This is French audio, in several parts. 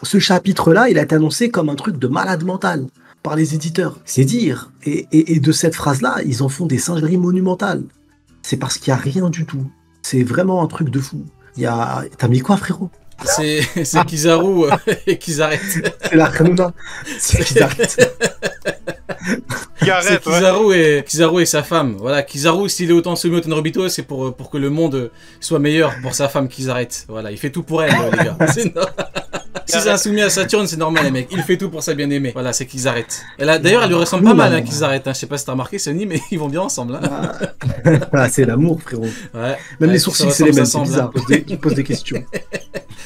ce chapitre-là, il a été annoncé comme un truc de malade mental par les éditeurs. C'est dire. Et de cette phrase-là, ils en font des singeries monumentales. C'est parce qu'il n'y a rien du tout. C'est vraiment un truc de fou. T'as mis quoi, frérot? C'est Kizaru et qu'ils arrêtent. C'est la Hanuna. C'est qu'ils arrêtent. C'est Kizaru et sa femme. Voilà, Kizaru, s'il est autant soumis au Tenryubito, c'est pour que le monde soit meilleur pour sa femme qu'ils arrêtent. Voilà, il fait tout pour elle, les gars. Si c'est un soumis à Saturne, c'est normal, les mecs. Il fait tout pour sa bien-aimée. Voilà, c'est qu'ils arrêtent. D'ailleurs, elle lui ressemble pas mal, qu'ils arrêtent. Je sais pas si t'as remarqué, Sony, mais ils vont bien ensemble. C'est l'amour, frérot. Ouais. Même les sourcils, c'est les mêmes. C'est bizarre. Tu poses des questions.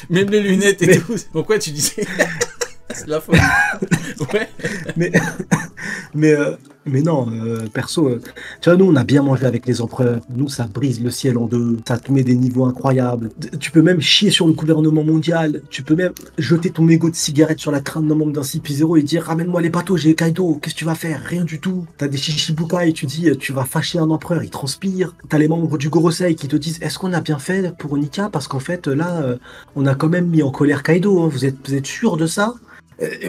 Même les lunettes et tout. Donc ouais, tu disais. C'est la folie. Ouais. Mais non, perso, tu vois, nous, on a bien mangé avec les empereurs. Nous, ça brise le ciel en deux. Ça te met des niveaux incroyables. Tu peux même chier sur le gouvernement mondial. Tu peux même jeter ton mégot de cigarette sur la crâne d'un membre d'un CP0 et dire ramène-moi les bateaux, j'ai Kaido. Qu'est-ce que tu vas faire? Rien du tout. T'as des Shichibukai et tu dis tu vas fâcher un empereur, il transpire. T'as les membres du Gorosei qui te disent est-ce qu'on a bien fait pour Onika? Parce qu'en fait, là, on a quand même mis en colère Kaido. Hein. Vous êtes sûr de ça?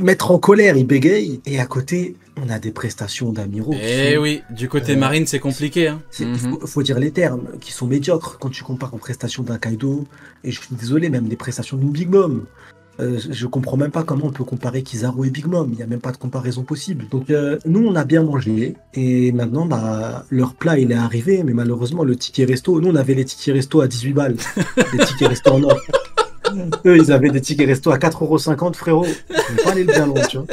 Mettre en colère, il bégaye, et à côté, on a des prestations d'amiraux. Oui, du côté marine, c'est compliqué. Hein. Faut dire les termes, qui sont médiocres quand tu compares aux prestations d'un Kaido, et je suis désolé, même les prestations d'une Big Mom. Je comprends même pas comment on peut comparer Kizaru et Big Mom, il n'y a même pas de comparaison possible. Donc nous, on a bien mangé, et maintenant, leur plat, il est arrivé, mais malheureusement, le ticket resto, nous, on avait les tickets resto à 18 balles, les tickets resto en or. Eux, ils avaient des tickets resto à 4,50 €, frérot. Ils ne pas aller le bien loin, tu vois.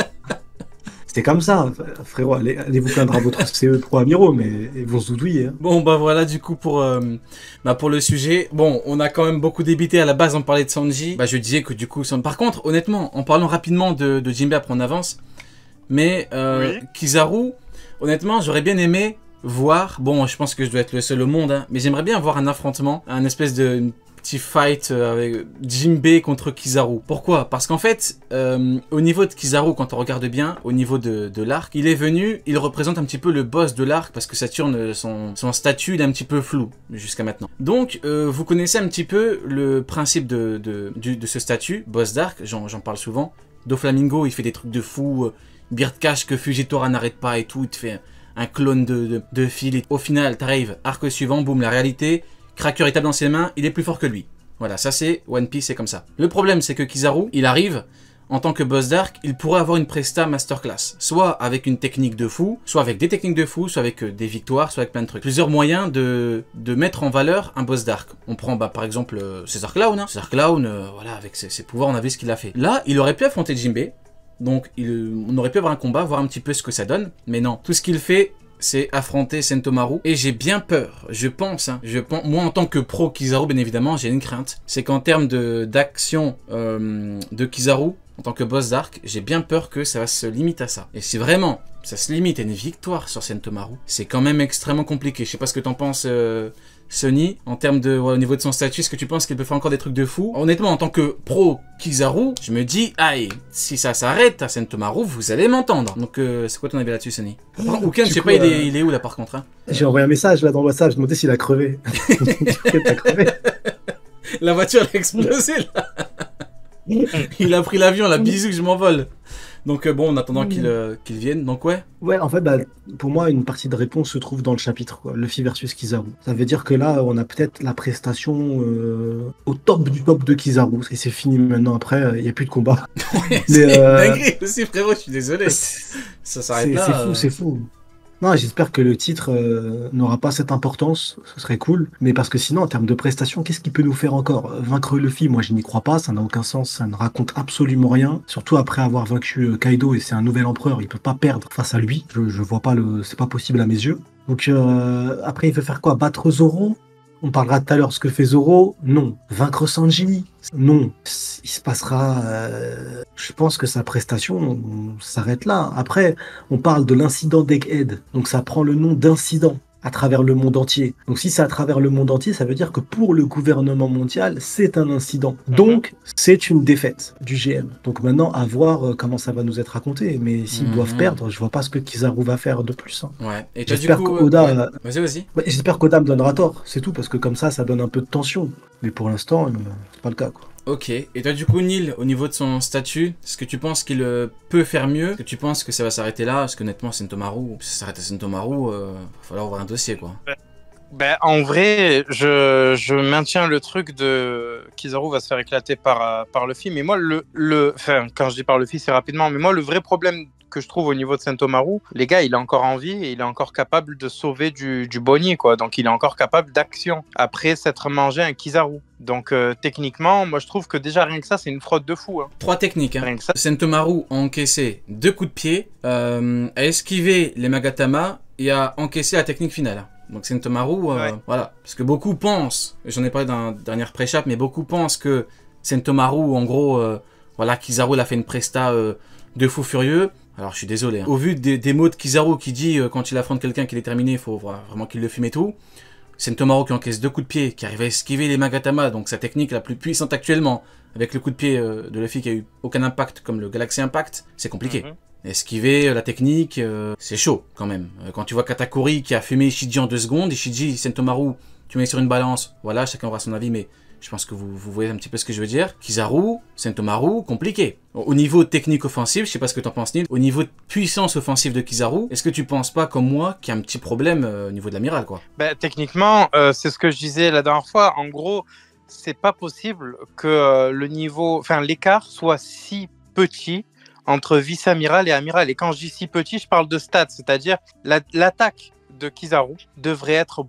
C'était comme ça, frérot. Allez vous plaindre à votre CE3 Amiro, mais ils vont se doudouiller. Hein. Bon, voilà, du coup, pour le sujet. Bon, on a quand même beaucoup débité. À la base, on parlait de Sanji. Je disais que du coup... Par contre, honnêtement, en parlant rapidement de Jinbei, après on avance. Mais Kizaru, honnêtement, j'aurais bien aimé voir... Bon, je pense que je dois être le seul au monde, hein, mais j'aimerais bien voir un affrontement, un espèce de... petit fight avec Jinbei contre Kizaru. Pourquoi? Parce qu'en fait, au niveau de Kizaru, quand on regarde bien, au niveau de l'arc, il représente un petit peu le boss de l'arc, parce que Saturne, son statut, il est un petit peu flou jusqu'à maintenant. Donc, vous connaissez un petit peu le principe de ce statut, boss d'arc, j'en parle souvent. Doflamingo, il fait des trucs de fou, Beard Cash que Fujitora n'arrête pas et tout, il te fait un clone de fil. Au final, t'arrives, arc suivant, boum, la réalité... Cracker est tape dans ses mains, il est plus fort que lui. Voilà, ça c'est One Piece, c'est comme ça. Le problème, c'est que Kizaru, il arrive, en tant que boss d'arc, il pourrait avoir une presta masterclass. Soit avec une technique de fou, soit avec des techniques de fou, soit avec des victoires, soit avec plein de trucs. Plusieurs moyens de mettre en valeur un boss d'arc. On prend par exemple César Clown. Hein. César Clown, voilà, avec ses pouvoirs, on a vu ce qu'il a fait. Là, il aurait pu affronter Jinbei, donc on aurait pu avoir un combat, voir un petit peu ce que ça donne. Mais non, tout ce qu'il fait... c'est affronter Sentomaru, et j'ai bien peur, je pense, moi en tant que pro Kizaru, bien évidemment, j'ai une crainte, c'est qu'en termes d'action de Kizaru, en tant que boss d'arc, j'ai bien peur que ça va se limiter à ça. Et si vraiment ça se limite à une victoire sur Sentomaru, c'est quand même extrêmement compliqué. Je sais pas ce que t'en penses, Sony, en termes au niveau de son statut, est-ce que tu penses qu'il peut faire encore des trucs de fou? Honnêtement, en tant que pro Kizaru, je me dis, aïe, si ça s'arrête à Sentomaru, vous allez m'entendre. Donc, c'est quoi ton avis là-dessus, Sony? Ouken, je sais pas, il est où là par contre, hein? J'ai envoyé un message là dans le WhatsApp, je me demandais s'il a crevé. T'as crevé. La voiture elle a explosé là. Il a pris l'avion, là, bisous, je m'envole. Donc bon, en attendant qu'il vienne, donc ouais. Ouais, en fait, pour moi, une partie de réponse se trouve dans le chapitre, quoi. Luffy versus Kizaru. Ça veut dire que là, on a peut-être la prestation au top du top de Kizaru. Et c'est fini maintenant, après, il n'y a plus de combat. Ouais, c'est dingue aussi, frérot, je suis désolé. Ça s'arrête là. C'est fou. Non, j'espère que le titre n'aura pas cette importance, ce serait cool. Mais parce que sinon, en termes de prestations, qu'est-ce qu'il peut nous faire encore? Vaincre Luffy, moi je n'y crois pas, ça n'a aucun sens, ça ne raconte absolument rien. Surtout après avoir vaincu Kaido, et c'est un nouvel empereur, il peut pas perdre face à lui. Je vois pas c'est pas possible à mes yeux. Donc après, il veut faire quoi? Battre Zoro? On parlera tout à l'heure de ce que fait Zoro. Non. Vaincre Sanji? Non. Il se passera... je pense que sa prestation s'arrête là. Après, on parle de l'incident d'Egghead. Donc ça prend le nom d'incident à travers le monde entier. Donc si c'est à travers le monde entier, ça veut dire que pour le gouvernement mondial, c'est un incident. Donc c'est une défaite du GM. Donc maintenant, à voir comment ça va nous être raconté. Mais s'ils doivent perdre, je vois pas ce que Kizaru va faire de plus. Hein. Ouais. Et j'espère qu'Oda... Vas-y. J'espère qu'Oda me donnera tort, c'est tout, parce que comme ça donne un peu de tension. Mais pour l'instant, c'est pas le cas, quoi. Ok. Et toi, du coup, Neil, au niveau de son statut, est-ce que tu penses qu'il peut faire mieux? Est-ce que tu penses que ça va s'arrêter là? Parce qu'honnêtement, Sentomaru, si ça s'arrête à Sentomaru, va falloir ouvrir un dossier, quoi. Ben, en vrai, je maintiens le truc de Kizaru va se faire éclater par Luffy. Mais moi, enfin, quand je dis par Luffy, c'est rapidement. Mais moi, le vrai problème que je trouve au niveau de Sentomaru, les gars, il est encore en vie et il est encore capable de sauver du Bonnie, quoi. Donc, il est encore capable d'action après s'être mangé un Kizaru. Donc, techniquement, moi, je trouve que déjà, rien que ça, c'est une fraude de fou. Hein. 3 techniques. Hein. Rien que ça. Sentomaru a encaissé 2 coups de pied, a esquivé les Magatama et a encaissé la technique finale. Donc Sentomaru, voilà. Parce que beaucoup pensent, j'en ai parlé dans la dernière pré-chape, mais beaucoup pensent que Sentomaru, en gros, voilà, Kizaru, il a fait une presta de fou furieux. Alors je suis désolé. Hein. Au vu des mots de Kizaru qui dit quand il affronte quelqu'un qui est déterminé, il faut vraiment qu'il le fume et tout. Sentomaru qui encaisse 2 coups de pied, qui arrive à esquiver les Magatama, donc sa technique la plus puissante actuellement, avec le coup de pied de Luffy qui a eu aucun impact comme le Galaxy Impact, c'est compliqué. Esquiver, la technique, c'est chaud quand même. Quand tu vois Katakuri qui a fumé Ishiji en 2 secondes, Ishiji, Sentomaru, tu mets sur une balance, voilà, chacun aura son avis, mais je pense que vous voyez un petit peu ce que je veux dire. Kizaru, Sentomaru, compliqué. Au niveau technique offensive, je sais pas ce que t'en penses, Neil, au niveau de puissance offensive de Kizaru, est-ce que tu penses pas, comme moi, qu'il y a un petit problème au niveau de l'amiral, quoi? Ben, techniquement, c'est ce que je disais la dernière fois. En gros, c'est pas possible que le niveau, enfin, l'écart soit si petit entre vice-amiral et amiral. Et quand je dis si petit, je parle de stats, c'est-à-dire l'attaque de Kizaru devrait être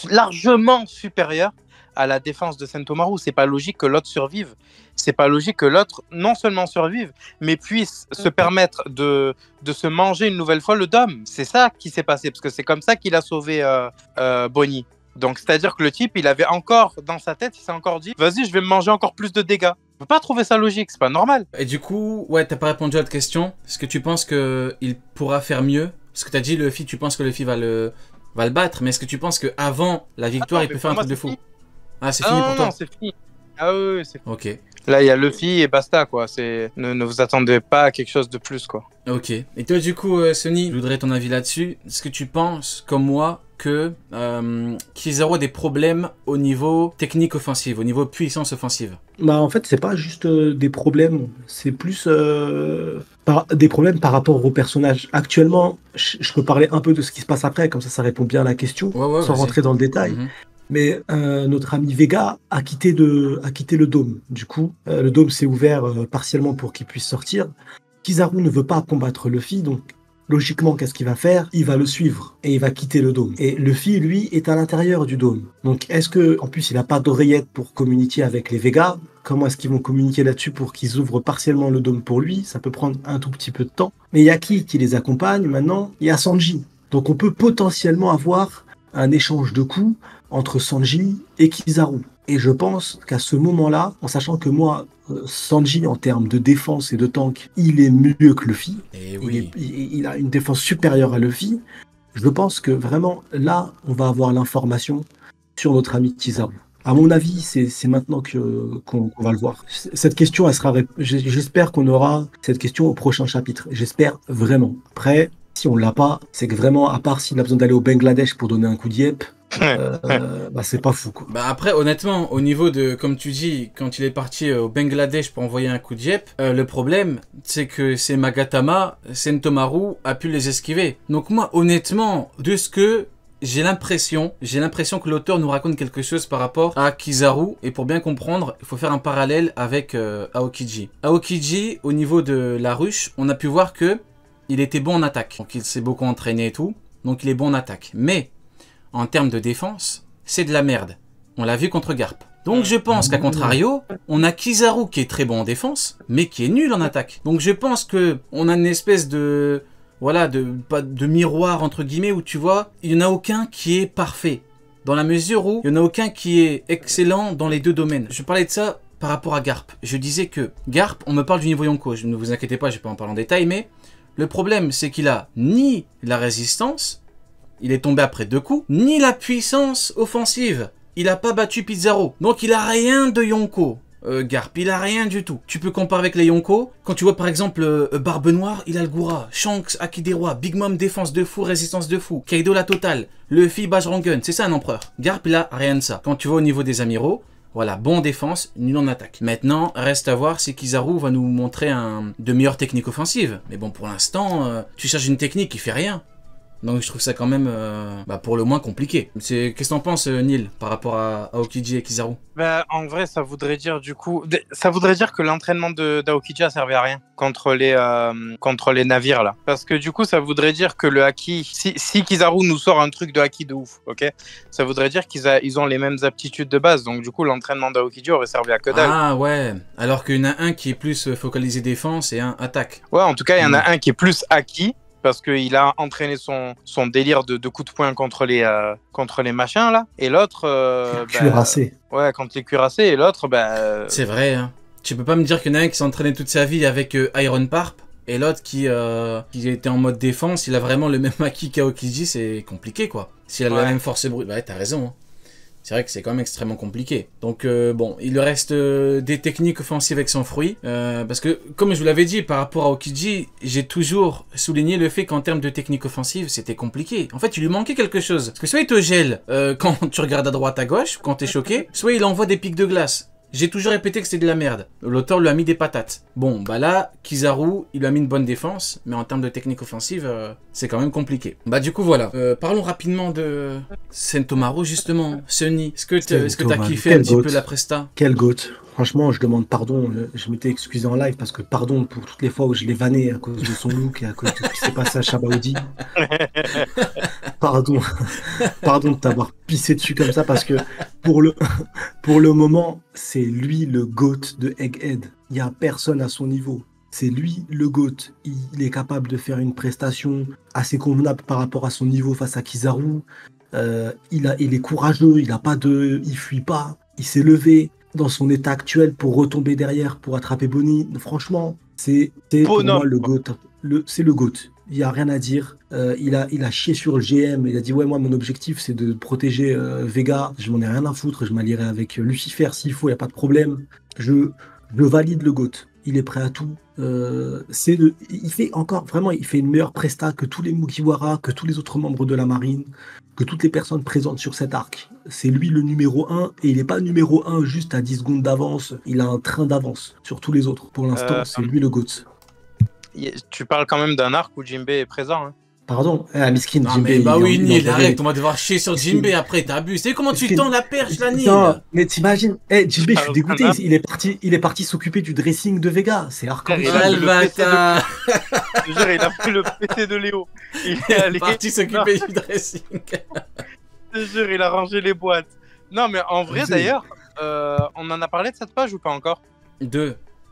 largement supérieure à la défense de Sentomaru. C'est pas logique que l'autre survive. C'est pas logique que l'autre non seulement survive, mais puisse se permettre de se manger une nouvelle fois le dôme. C'est ça qui s'est passé, parce que c'est comme ça qu'il a sauvé Bonnie. Donc, c'est-à-dire que le type, il avait encore dans sa tête, il s'est encore dit, vas-y, je vais me manger encore plus de dégâts. Je peux pas trouver ça logique, c'est pas normal. Et du coup, ouais, t'as pas répondu à la question. Est-ce que tu penses qu'il pourra faire mieux? Parce que t'as dit, Luffy, tu penses que Luffy va le battre, mais est-ce que tu penses qu'avant la victoire, il peut faire un truc de fou? Fini. Ah, c'est fini pour toi? Non, c'est fini. Ah oui, c'est fini. Ok. Là, il y a Luffy et basta, quoi. Ne vous attendez pas à quelque chose de plus, quoi. Ok. Et toi, du coup, Sonny, je voudrais ton avis là-dessus. Est-ce que tu penses, comme moi, que Kizaru a des problèmes au niveau technique offensive, au niveau puissance offensive? Bah, en fait, c'est pas juste des problèmes, c'est plus des problèmes par rapport au personnage. Actuellement, je peux parler un peu de ce qui se passe après, comme ça répond bien à la question, Ouais, sans rentrer dans le détail. Mais notre ami Vega a quitté le dôme. Du coup, le dôme s'est ouvert partiellement pour qu'il puisse sortir. Kizaru ne veut pas combattre Luffy, donc logiquement, qu'est-ce qu'il va faire? Il va le suivre et il va quitter le dôme. Et Luffy, lui, est à l'intérieur du dôme. Donc, en plus, il n'a pas d'oreillette pour communiquer avec les Vega. Comment est-ce qu'ils vont communiquer là-dessus pour qu'ils ouvrent partiellement le dôme pour lui? Ça peut prendre un tout petit peu de temps. Mais il y a qui les accompagne maintenant? Il y a Sanji. Donc, on peut potentiellement avoir un échange de coups entre Sanji et Kizaru. Et je pense qu'à ce moment-là, en sachant que moi, Sanji, en termes de défense et de tank, il est mieux que Luffy. Et oui. Il a une défense supérieure à Luffy. Je pense que vraiment, là, on va avoir l'information sur notre ami Kizaru. À mon avis, c'est maintenant qu'on va le voir. Cette question, j'espère qu'on aura cette question au prochain chapitre. J'espère vraiment. Après, si on l'a pas, c'est que vraiment, à part s'il a besoin d'aller au Bangladesh pour donner un coup de yep, bah c'est pas fou, quoi. Bah après, honnêtement, au niveau de, comme tu dis, quand il est parti au Bangladesh pour envoyer un coup de yep, le problème, c'est que ces Magatama, Sentomaru a pu les esquiver. Donc moi, honnêtement, de ce que j'ai l'impression que l'auteur nous raconte quelque chose par rapport à Kizaru, et pour bien comprendre, il faut faire un parallèle avec Aokiji. Aokiji, au niveau de la ruche, on a pu voir que il était bon en attaque. Donc il s'est beaucoup entraîné et tout, donc il est bon en attaque. Mais en termes de défense, c'est de la merde. On l'a vu contre Garp. Donc je pense qu'à contrario, on a Kizaru qui est très bon en défense, mais qui est nul en attaque. Donc je pense que on a une espèce de de miroir entre guillemets où tu vois, il n'y en a aucun qui est parfait. Dans la mesure où il n'y en a aucun qui est excellent dans les deux domaines. Je parlais de ça par rapport à Garp. Je disais que Garp, on me parle du niveau Yonko. Ne vous inquiétez pas, je ne vais pas en parler en détail, mais le problème c'est qu'il a ni la résistance, il est tombé après 2 coups, ni la puissance offensive. Il a pas battu Pizarro. Donc il a rien de Yonko. Garp, il a rien du tout. Tu peux comparer avec les Yonko. Quand tu vois par exemple Barbe Noire, il a le Goura. Shanks, Haki des Rois. Big Mom, défense de fou, résistance de fou. Kaido, la totale. Luffy, Bajrangun. C'est ça un empereur. Garp, il a rien de ça. Quand tu vois au niveau des amiraux, Voilà, bon en défense, nul en attaque. Maintenant, reste à voir si Kizaru va nous montrer de meilleures techniques offensives. Mais bon, pour l'instant, tu cherches une technique qui fait rien. Donc je trouve ça quand même, pour le moins compliqué. Qu'est-ce que t'en penses, Neil, par rapport à Aokiji et Kizaru? En vrai, ça voudrait dire que l'entraînement d'Aokiji a servi à rien contre les navires là. Parce que du coup, ça voudrait dire que le haki, si Kizaru nous sort un truc de haki de ouf, ok, ça voudrait dire qu'ils ont les mêmes aptitudes de base. Donc du coup, l'entraînement d'Aokiji aurait servi à que dalle. Ah ouais, alors qu'il y en a un qui est plus focalisé défense et un attaque. Ouais, en tout cas, il y en a un qui est plus haki. Parce qu'il a entraîné son délire de coups de poing contre les machins, là. Et l'autre... cuirassé. Ouais, contre les cuirassés. Et l'autre, C'est vrai, hein. Tu peux pas me dire qu'il y en a un qui s'est entraîné toute sa vie avec Iron Parp, et l'autre qui était en mode défense, il a vraiment le même acquis qu'Aokiji, c'est compliqué, quoi. S'il a la même force brute... Ouais, t'as raison, hein. C'est vrai que c'est quand même extrêmement compliqué. Donc bon, il lui reste des techniques offensives avec son fruit. Parce que, comme je vous l'avais dit, par rapport à Aokiji, j'ai toujours souligné le fait qu'en termes de technique offensive, c'était compliqué. En fait, il lui manquait quelque chose. Parce que soit il te gèle quand tu regardes à droite, à gauche, quand t'es choqué, soit il envoie des pics de glace. J'ai toujours répété que c'était de la merde. L'auteur lui a mis des patates. Bon, là, Kizaru, il lui a mis une bonne défense, mais en termes de technique offensive, c'est quand même compliqué. Du coup, voilà. Parlons rapidement de Sentomaru, justement. Sunny, est-ce que t'as kiffé un petit peu la presta? Quel goat. Franchement, je demande pardon. Je m'étais excusé en live parce que pardon pour toutes les fois où je l'ai vanné à cause de son look et à cause de ce qui s'est passé à Shabaudi. Pardon. Pardon de t'avoir pissé dessus comme ça parce que pour le moment, c'est lui le GOAT de Egghead. Il n'y a personne à son niveau. C'est lui le GOAT. Il est capable de faire une prestation assez convenable par rapport à son niveau face à Kizaru. Il est courageux, il fuit pas, il s'est levé dans son état actuel pour retomber derrière, pour attraper Bonnie. Franchement, c'est pour moi le GOAT. C'est le GOAT. Il n'y a rien à dire. Il a chié sur le GM. Il a dit, ouais, moi, mon objectif, c'est de protéger Vega. Je m'en ai rien à foutre. Je m'allierai avec Lucifer s'il faut, il n'y a pas de problème. Je valide le GOAT. Il est prêt à tout. Il fait une meilleure presta que tous les Mugiwara, que tous les autres membres de la marine, que toutes les personnes présentes sur cet arc. C'est lui le numéro 1, et il n'est pas numéro 1 juste à 10 secondes d'avance. Il a un train d'avance sur tous les autres. Pour l'instant, c'est lui le GOAT. Tu parles quand même d'un arc où Jinbei est présent, hein. Pardon, Miskin, Jinbei. Oui, Neil, arrête, on va devoir chier sur Jinbei après, t'abuses. C'est comment tu tends la perche, là, Neil? Non, mais t'imagines, Jinbei, je suis dégoûté, il est parti s'occuper du dressing de Vega, c'est hardcore. Il a pris le PT de Léo. Il est parti s'occuper du dressing. Je te jure, il a rangé les boîtes. Non, mais en vrai, d'ailleurs, on en a parlé de cette page ou pas encore?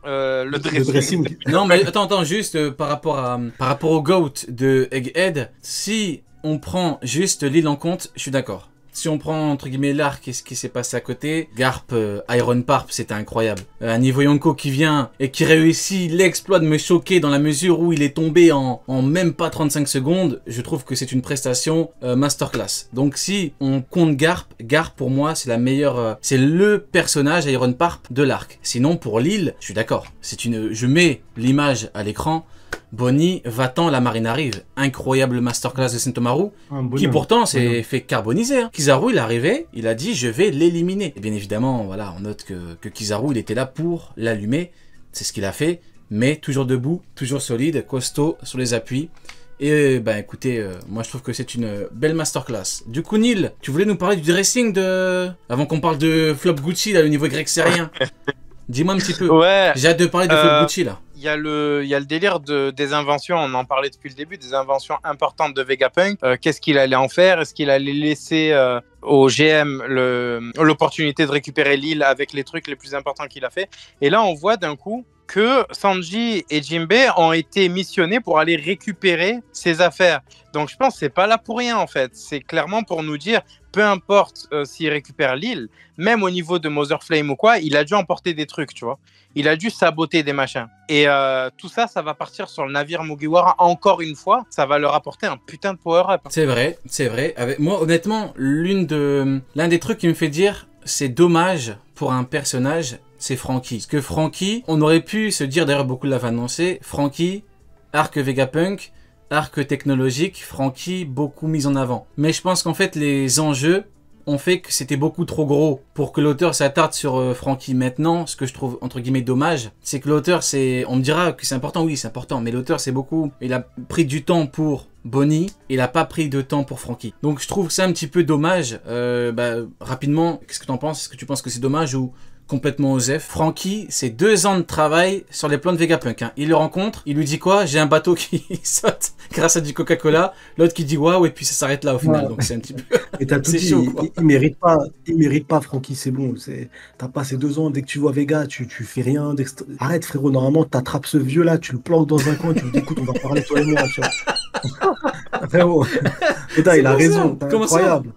Le dressing. Non, mais attends, juste par rapport au GOAT de Egghead, si on prend juste l'île en compte, je suis d'accord. Si on prend entre guillemets l'arc et ce qui s'est passé à côté, Garp, Iron Parp, c'était incroyable. Un niveau Yonko qui vient et qui réussit l'exploit de me choquer dans la mesure où il est tombé en même pas 35 secondes, je trouve que c'est une prestation masterclass. Donc si on compte Garp pour moi c'est la meilleure, c'est le personnage Iron Parp de l'arc. Sinon pour l'île, je suis d'accord. Je mets l'image à l'écran. Bonnie, va-t'en, la marine arrive. Incroyable masterclass de Sentomaru, qui pourtant s'est fait carboniser. Hein. Kizaru, il est arrivé, il a dit je vais l'éliminer. Et bien évidemment, voilà, on note que Kizaru, il était là pour l'allumer. C'est ce qu'il a fait, mais toujours debout, toujours solide, costaud sur les appuis. Et écoutez, moi je trouve que c'est une belle masterclass. Du coup, Neil, tu voulais nous parler du dressing avant qu'on parle de Flop Gucci, là, le niveau grec syrien. Dis-moi un petit peu. Ouais. J'ai hâte de parler de Flop Gucci, là. Il y a le délire des inventions, on en parlait depuis le début, des inventions importantes de Vegapunk. Qu'est-ce qu'il allait en faire? Est-ce qu'il allait laisser au GM l'opportunité de récupérer l'île avec les trucs les plus importants qu'il a fait? Et là, on voit d'un coup que Sanji et Jinbei ont été missionnés pour aller récupérer ses affaires. Donc je pense que c'est pas là pour rien en fait. C'est clairement pour nous dire, peu importe s'il récupère l'île, même au niveau de Mother Flame ou quoi, il a dû emporter des trucs, tu vois. Il a dû saboter des machins. Et tout ça, ça va partir sur le navire Mugiwara encore une fois. Ça va leur apporter un putain de power-up. C'est vrai, c'est vrai. Moi, honnêtement, l'un des trucs qui me fait dire, c'est dommage pour un personnage, c'est Franky. Parce que Franky, on aurait pu se dire, d'ailleurs beaucoup l'avaient annoncé, Franky, arc Vegapunk, arc technologique, Franky beaucoup mis en avant. Mais je pense qu'en fait, les enjeux ont fait que c'était beaucoup trop gros pour que l'auteur s'attarde sur Frankie. Maintenant, ce que je trouve entre guillemets dommage, c'est que l'auteur, on me dira que c'est important, oui c'est important, mais l'auteur c'est beaucoup, il a pris du temps pour Bonnie, il a pas pris de temps pour Frankie. Donc je trouve ça un petit peu dommage. Rapidement, qu'est-ce que t'en penses? Est-ce que tu penses que c'est dommage ou complètement osef? Frankie, c'est 2 ans de travail sur les plans de Vegapunk. Hein. Il le rencontre, il lui dit quoi? J'ai un bateau qui saute grâce à du Coca-Cola. L'autre qui dit waouh, et puis ça s'arrête là au final. Donc c'est un petit peu. Et t'as tout C'est dit, chaud, quoi. il mérite pas, Francky, c'est bon. T'as passé 2 ans, dès que tu vois Vega, tu fais rien. Arrête, frérot, normalement, t'attrapes ce vieux-là, tu le planques dans un coin, tu lui dis, écoute, on va parler, toi et moi, tu vois. Frérot, putain, il a raison, c'est Comment ça? incroyable.